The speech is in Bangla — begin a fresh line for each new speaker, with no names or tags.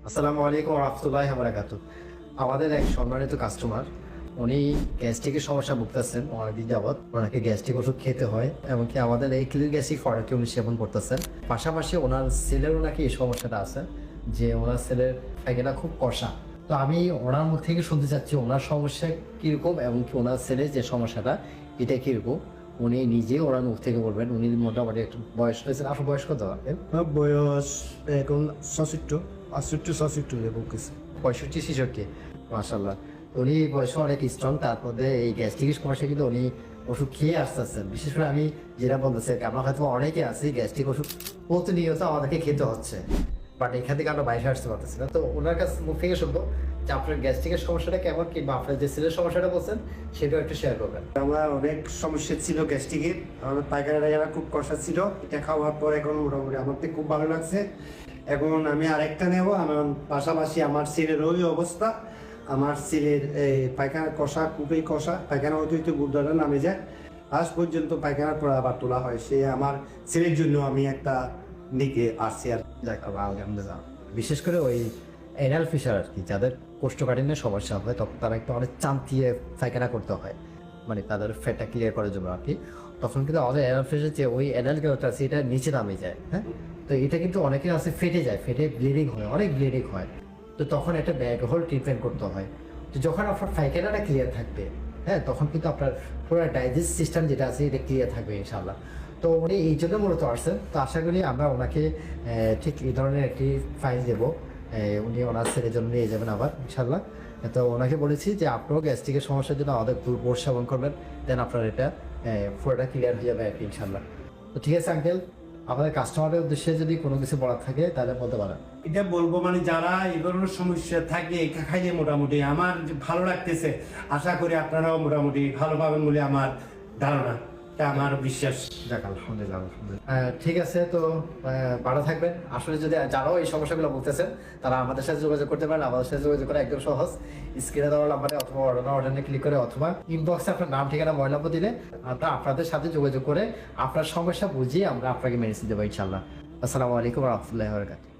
আসসালামু আলাইকুম রহমতুল্লাহি ওয়া বারাকাতুহু। আমাদের এক সম্মানিত কাস্টমার, উনি গ্যাস্ট্রিকের সমস্যা ভুগতেছেন অনেকদিন যাবৎ। ওনাকে গ্যাস্ট্রিক ওষুধ খেতে হয়, এমনকি আমাদের এই ক্লিন গ্যাস্ট্রিক প্রোডাক্টকে উনি সেবন করতেছেন। পাশাপাশি ওনার ছেলেরও নাকি এই সমস্যাটা আছে, যে ওনার ছেলের পায়খানা খুব কষা। তো আমি ওনার মুখ থেকে শুনতে চাচ্ছি ওনার সমস্যা কীরকম, এবং কি ওনার ছেলের যে সমস্যাটা এটা কীরকম উনি নিজে ওনার মুখ থেকে বলবেন। উনি মোটামুটি একটু বয়স হয়েছেন। আপনার বয়স কত?
আমার বয়স এখন 66 লেবু কিছু
65-66। মাশাল্লাহ, উনি বয়সে অনেক স্ট্রং। তারপরে এই গ্যাস্ট্রিকের সমস্যা কিন্তু উনি ওষুধ খেয়ে আসতেছেন। বিশেষ করে আমি যেটা বলতেছি, আমরা হয়তো অনেকে আছি গ্যাস্ট্রিক ওষুধ প্রতিনিয়ত আমাদেরকে খেতে হচ্ছে, বাট এখান থেকে আমরা বাইরে আসতে পারতেছি না। তো ওনার কাছে মুখ থেকে শুনবো যে আপনার গ্যাস্ট্রিকের সমস্যাটা কেমন, কিংবা আপনার যে ছেলের সমস্যাটা বলছেন সেটাও একটু শেয়ার করবেন।
আমার অনেক সমস্যা ছিল গ্যাস্ট্রিকের। আমার পায়খানাটা যারা খুব কষা ছিল, এটা খাওয়ার পর এখন মোটামুটি আমার তো খুব ভালো লাগছে। এখন আমি আরেকটা নেব। আমার পাশাপাশি আমার ছেলের ওই অবস্থা। আমার ছেলের পায়খানা কষা, খুবই কষা, পায়খানা অতিরিক্ত গুড়দাটা নামে যায়, আজ পর্যন্ত পায়খানার পর আবার তোলা হয়। সে আমার ছেলের জন্য আমি একটা দিকে আসছি আর
আলহামদুলিল্লাহ। বিশেষ করে ওই এনাল ফিশার আর কি, যাদের কোষ্ঠকাঠিন্যের সমস্যা হয়, তখন তারা একটু অনেক চান্তিয়ে পায়খানা করতে হয়, মানে তাদের ফ্যাটটা ক্লিয়ার করার জন্য আর কি। তখন কিন্তু আমাদের এনাল ফিশার যে ওই এনাল গ্যাসটা আছে এটা নিচে নামে যায়। হ্যাঁ, তো এটা কিন্তু অনেকের আছে ফেটে যায়, ফেটে ব্লিডিং হয়, অনেক ব্লিডিং হয়। তো তখন একটা ব্যাগ হোল ট্রিটমেন্ট করতে হয়। তো যখন আপনার পায়খানাটা ক্লিয়ার থাকবে, হ্যাঁ, তখন কিন্তু আপনার পুরো ডাইজেস্ট সিস্টেম যেটা আছে এটা ক্লিয়ার থাকবে ইনশাল্লাহ। তো উনি এই জন্য মূলত আসছেন। তো আশা করি আমরা ওনাকে ঠিক এই ধরনের একটি ফাইল দেবো। উনি ওনার ছেলের জন্য নিয়ে যাবেন আবার ইনশাল্লাহ। তো ওনাকে বলেছি যে আপনারও গ্যাস্ট্রিকের সমস্যার জন্য আমাদের দুর্বল সেবন করবেন, দেন আপনার এটা পুরোটা ক্লিয়ার হয়ে যাবে আর কি ইনশাল্লাহ। তো ঠিক আছে আঙ্কেল, আমাদের কাস্টমারের উদ্দেশ্যে যদি কোনো কিছু বলার থাকে তাহলে বলতে পারেন।
এটা বলবো, মানে যারা এই ধরনের সমস্যা থাকে এটা খাইলে মোটামুটি আমার যে ভালো লাগতেছে। আশা করি আপনারাও মোটামুটি ভালো পাবেন বলে আমার ধারণা, এটা আমার বিশ্বাস।
যাক আলহামদুলিল্লাহ, আলহামদুলিল্লাহ। ঠিক আছে, তো ভালো থাকবেন। আসলে যদি যারাও এই সমস্যাগুলো বলতেছেন তারা আমাদের সাথে যোগাযোগ করতে পারেন। আমাদের সাথে যোগাযোগ করা একদম সহজ। স্ক্রিনে দেওয়া নাম্বারে অথবা অর্ডারে ক্লিক করে, অথবা ইনবক্সে আপনার নাম, ঠিকানা, মোবাইল নম্বর দিলে আমরা আপনাদের সাথে যোগাযোগ করে আপনার সমস্যা বুঝিয়ে আমরা আপনাকে মেডিসিন দেবো ইনশাল্লাহ। আসসালামু আলাইকুম রহমতুল্লাহি ওয়া বারাকাতুহু।